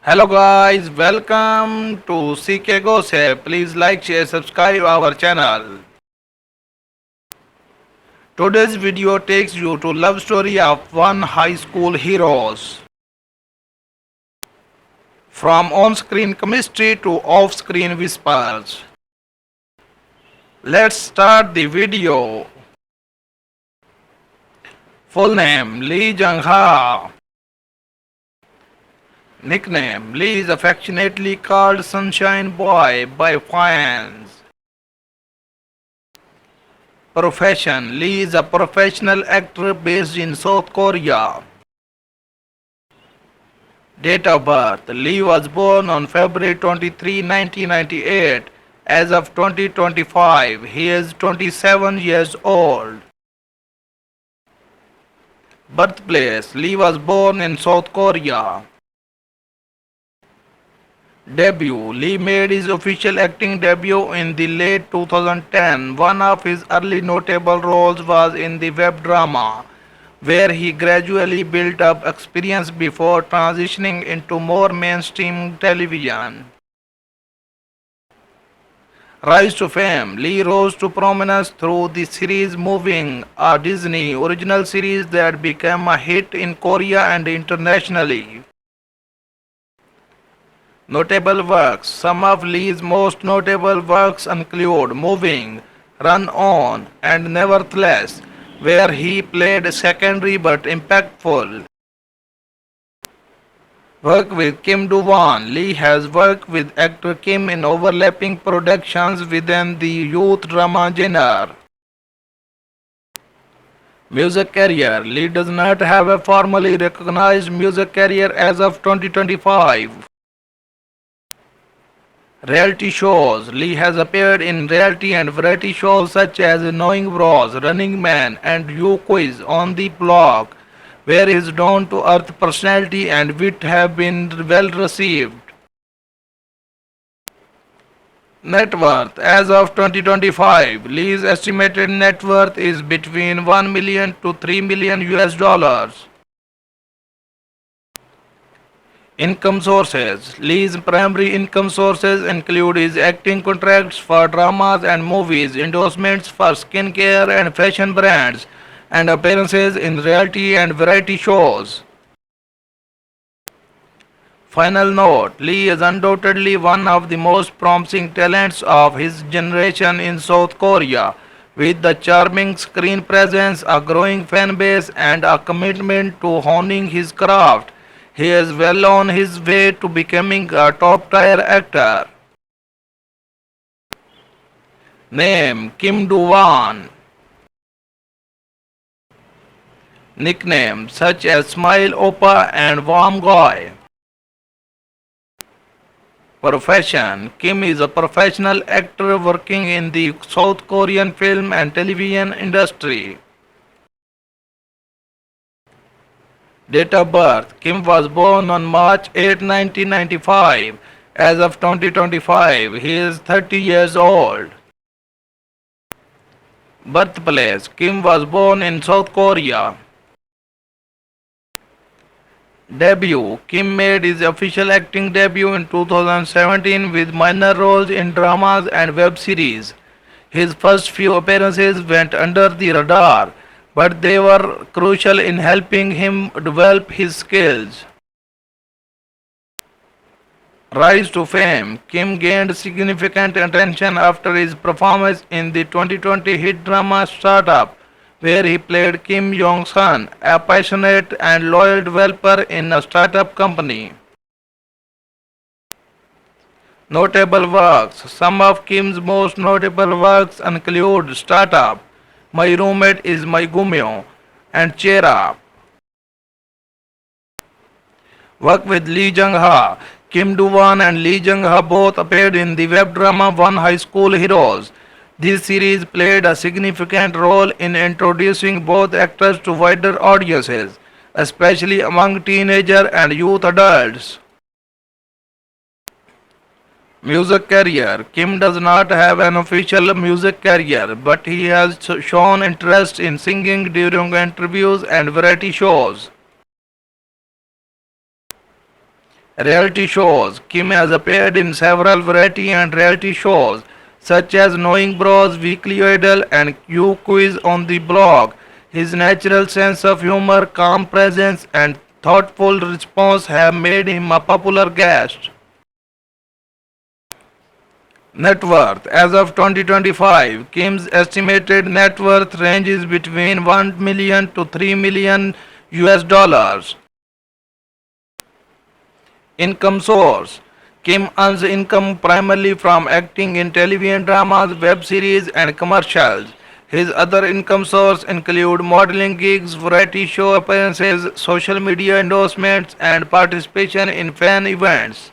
Hello guys, welcome to CK Gossip. Please like, share, subscribe our channel. Today's video takes you to love story of one high school heroes. From on-screen chemistry to off-screen whispers. Let's start the video. Full name Lee Jung-ha. Nickname Lee is affectionately called Sunshine Boy by fans. Profession Lee is a professional actor based in South Korea. Date of birth Lee was born on February 23, 1998. As of 2025, he is 27 years old. Birthplace Lee was born in South Korea. Debut Lee made his official acting debut in the late 2010. One of his early notable roles was in the web drama, where he gradually built up experience before transitioning into more mainstream television. Rise to fame Lee rose to prominence through the series Moving, a Disney original series that became a hit in Korea and internationally. Notable works Some of Lee's most notable works include Moving, Run On, and Nevertheless, where he played secondary but impactful. Work with Kim Do-won Lee has worked with actor Kim in overlapping productions within the youth drama genre. Music career Lee does not have a formally recognized music career as of 2025. Reality shows Lee has appeared in reality and variety shows such as Knowing Bros, Running Man, and You Quiz on the Block, where his down-to-earth personality and wit have been well received. Net worth As of 2025, Lee's estimated net worth is between 1 million to 3 million US dollars. Income sources Lee's primary income sources include his acting contracts for dramas and movies, endorsements for skincare and fashion brands, and appearances in reality and variety shows. Final note Lee is undoubtedly one of the most promising talents of his generation in South Korea. With the charming screen presence, a growing fan base, and a commitment to honing his craft, he is well on his way to becoming a top tier actor. Name Kim Do-won. Nicknames such as Smile Oppa and Warm Guy. Profession Kim is a professional actor working in the South Korean film and television industry. Date of birth Kim was born on March 8, 1995. As of 2025, he is 30 years old. Birthplace Kim was born in South Korea. Debut Kim made his official acting debut in 2017 with minor roles in dramas and web series. His first few appearances went under the radar, but they were crucial in helping him develop his skills. Rise to fame Kim gained significant attention after his performance in the 2020 hit drama Startup, where he played Kim Yong-sun, a passionate and loyal developer in a startup company. Notable works Some of Kim's most notable works include Startup, My Roommate is My Gumyo, and Cheer Up. Work with Lee Jung-ha Kim Do-won and Lee Jung-ha both appeared in the web drama One High School Heroes. This series played a significant role in introducing both actors to wider audiences, especially among teenager and youth adults. Music career Kim does not have an official music career, but he has shown interest in singing during interviews and variety shows. Reality shows. Kim has appeared in several variety and reality shows such as Knowing Bros, Weekly Idol, and Q Quiz on the blog. His natural sense of humor, calm presence, and thoughtful response have made him a popular guest. Net worth. As of 2025, Kim's estimated net worth ranges between 1 million to 3 million US dollars. Income source. Kim earns income primarily from acting in television dramas, web series, and commercials. His other income sources include modeling gigs, variety show appearances, social media endorsements, and participation in fan events.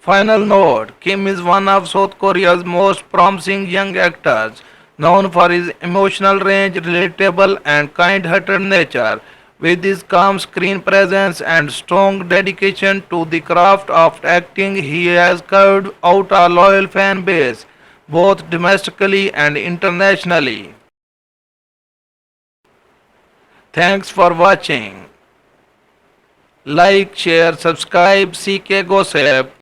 Final note. Kim is one of South Korea's most promising young actors, known for his emotional range, relatable, and kind-hearted nature. With his calm screen presence and strong dedication to the craft of acting, he has carved out a loyal fan base, both domestically and internationally. Thanks for watching. Like, share, subscribe CK Gossip.